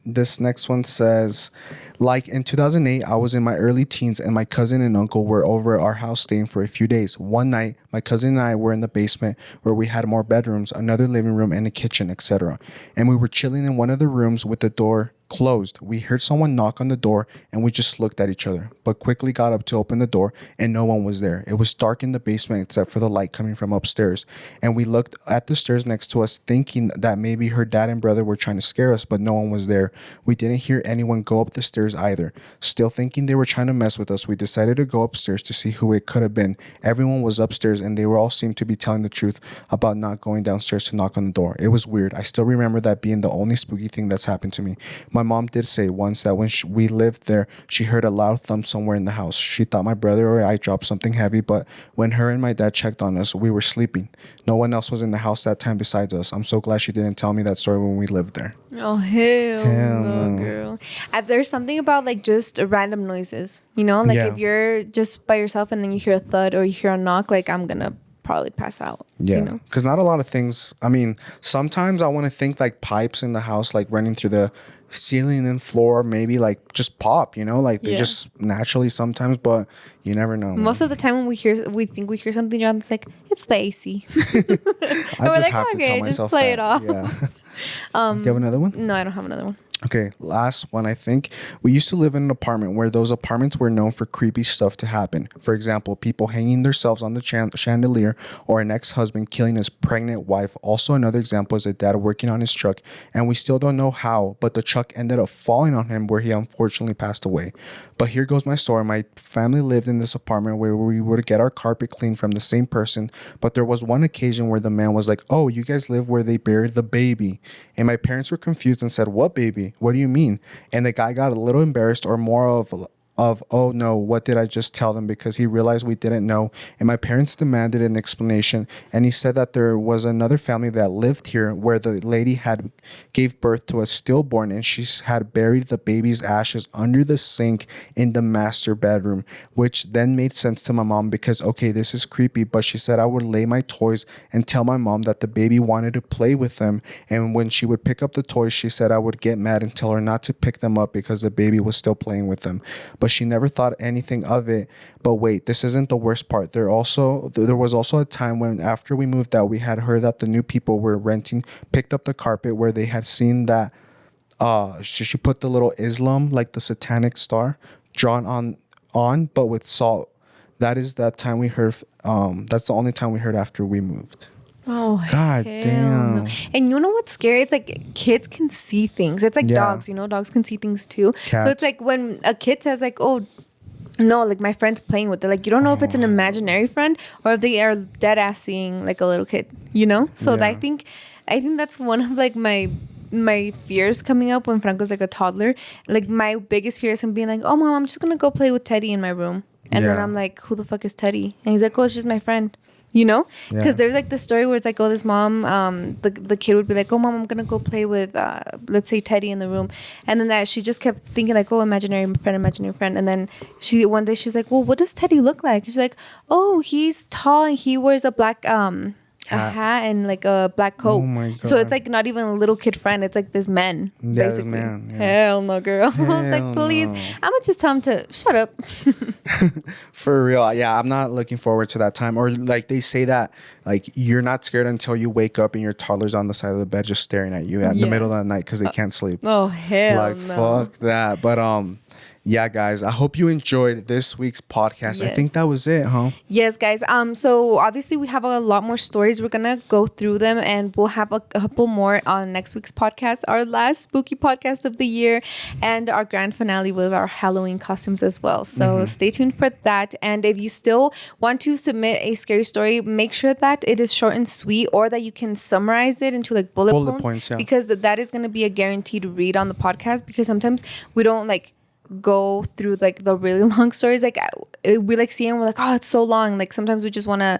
This next one says, like in 2008, I was in my early teens and my cousin and uncle were over at our house staying for a few days. One night, my cousin and I were in the basement where we had more bedrooms, another living room, and a kitchen, etc. And we were chilling in one of the rooms with the door closed. We heard someone knock on the door and we just looked at each other, but quickly got up to open the door and no one was there. It was dark in the basement except for the light coming from upstairs. And we looked at the stairs next to us thinking that maybe her dad and brother were trying to scare us, but no one was there. We didn't hear anyone go up the stairs either. Still thinking they were trying to mess with us, we decided to go upstairs to see who it could have been. Everyone was upstairs and they were all seemed to be telling the truth about not going downstairs to knock on the door. It was weird. I still remember that being the only spooky thing that's happened to me. My mom did say once that when we lived there, she heard a loud thump somewhere in the house. She thought my brother or I dropped something heavy, but when her and my dad checked on us, we were sleeping. No one else was in the house that time besides us. I'm so glad she didn't tell me that story when we lived there. Oh, hell no, no. girl. There's something about like just random noises, you know, like Yeah. if you're just by yourself and then you hear a thud or you hear a knock, like I'm gonna probably pass out. Yeah, You know? because not a lot of things. I mean, sometimes I want to think like pipes in the house, like running through the ceiling and floor, maybe like just pop, you know, like they Yeah. just naturally sometimes, but you never know. man. Most of the time when we think we hear something, John, it's like it's the AC. I we're just like, have to okay, tell just myself play that. it off. Yeah. You have another one? No, I don't have another one. Okay, last one, I think. We used to live in an apartment where those apartments were known for creepy stuff to happen. For example, people hanging themselves on the chandelier or an ex-husband killing his pregnant wife. Also, another example is a dad working on his truck, and we still don't know how, but the truck ended up falling on him where he unfortunately passed away. But here goes my story. My family lived in this apartment where we would get our carpet cleaned from the same person, but there was one occasion where the man was like, "Oh, you guys live where they buried the baby." And my parents were confused and said, "What baby? What do you mean?" And the guy got a little embarrassed, or more of oh no, what did I just tell them, because he realized we didn't know. And my parents demanded an explanation, and he said that there was another family that lived here where the lady had gave birth to a stillborn and she had buried the baby's ashes under the sink in the master bedroom, which then made sense to my mom because okay, this is creepy, but she said I would lay my toys and tell my mom that the baby wanted to play with them, and when she would pick up the toys, she said I would get mad and tell her not to pick them up because the baby was still playing with them. But she never thought anything of it. But wait, this isn't the worst part. There was also a time when after we moved out, we had heard that the new people were renting picked up the carpet where they had seen that she put the little Islam, like the satanic star, drawn on but with salt. That is that time we heard. That's the only time we heard after we moved. Oh, God hell damn. no. And you know what's scary? It's like kids can see things. It's like Yeah. dogs, you know, dogs can see things too. So Cats. it's like when a kid says like, oh, no, like my friend's playing with it. Like you don't know if it's an imaginary friend or if they are dead ass seeing like a little kid, you know? So Yeah. I think that's one of like my fears coming up when Franco's like a toddler. Like my biggest fear is him being like, oh mom, I'm just gonna go play with Teddy in my room. And then Yeah. I'm like, who the fuck is Teddy? And he's like, oh, it's just my friend. You know, because Yeah. there's like the story where it's like, oh, this mom, the kid would be like, oh, mom, I'm gonna go play with, let's say Teddy in the room, and then that she just kept thinking like, oh, imaginary friend, and then one day she's like, well, what does Teddy look like? She's like, oh, he's tall and he wears a black a hat and like a black coat. Oh my God. So it's like not even a little kid friend. It's like this man, Yeah, this basically. man, yeah. Hell no, girl. I was Hell like, please, no. I'm gonna just tell him to shut up. For real. Yeah, I'm not looking forward to that time. Or like they say that like you're not scared until you wake up and your toddler's on the side of the bed just staring at you in the Yeah. middle of the night because they can't sleep. Oh hell Like no. fuck that. But yeah, guys, I hope you enjoyed this week's podcast. I think Yes. that was it, huh? Yes, guys. So obviously we have a lot more stories. We're gonna go through them, and we'll have a couple more on next week's podcast, our last spooky podcast of the year, and our grand finale with our Halloween costumes as well. So stay tuned for that. And if you still want to submit a scary story, make sure that it is short and sweet, or that you can summarize it into like bullet points, points, yeah. because that is gonna be a guaranteed read on the podcast. Because sometimes we don't like go through like the really long stories. Like we like see them, we're like, oh, it's so long. Like sometimes we just want to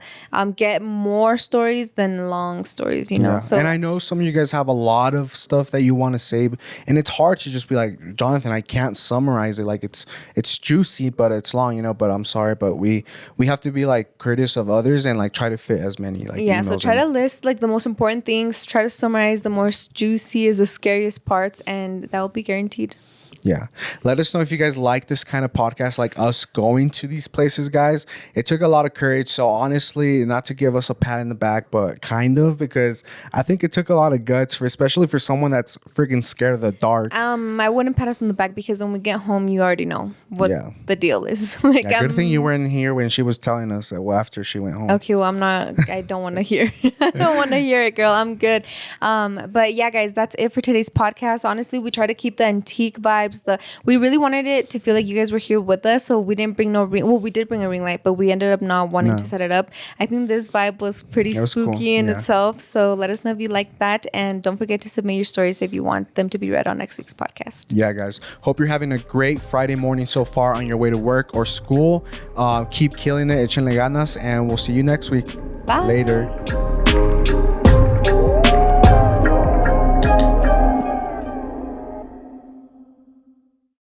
get more stories than long stories, you know. Yeah. So and I know some of you guys have a lot of stuff that you want to say, and it's hard to just be like, Jonathan, I can't summarize it. Like it's juicy, but it's long, you know. But I'm sorry, but we have to be like courteous of others and like try to fit as many like yeah, so emails try in. to list like the most important things, try to summarize the most juicy is the scariest parts, and that will be guaranteed. Yeah. Let us know if you guys like this kind of podcast, like us going to these places, guys. It took a lot of courage. So honestly, not to give us a pat in the back, but kind of, because I think it took a lot of guts for, especially for someone that's freaking scared of the dark. I wouldn't pat us on the back because when we get home, you already know what Yeah. the deal is. Like, Yeah, good thing you were in here when she was telling us that, well, after she went home. Okay, well, I don't want to hear. I don't want to hear it, girl. I'm good. But yeah, guys, that's it for today's podcast. Honestly, we try to keep the antique vibes. We really wanted it to feel like you guys were here with us, so we didn't bring no ring. Well, we did bring a ring light, but we ended up not wanting to set it up. I think this vibe was pretty spooky cool. in Yeah. itself. So let us know if you like that, and don't forget to submit your stories if you want them to be read on next week's podcast. Yeah, guys. Hope you're having a great Friday morning so far on your way to work or school. Keep killing it, echenle ganas, and we'll see you next week. Bye. Later.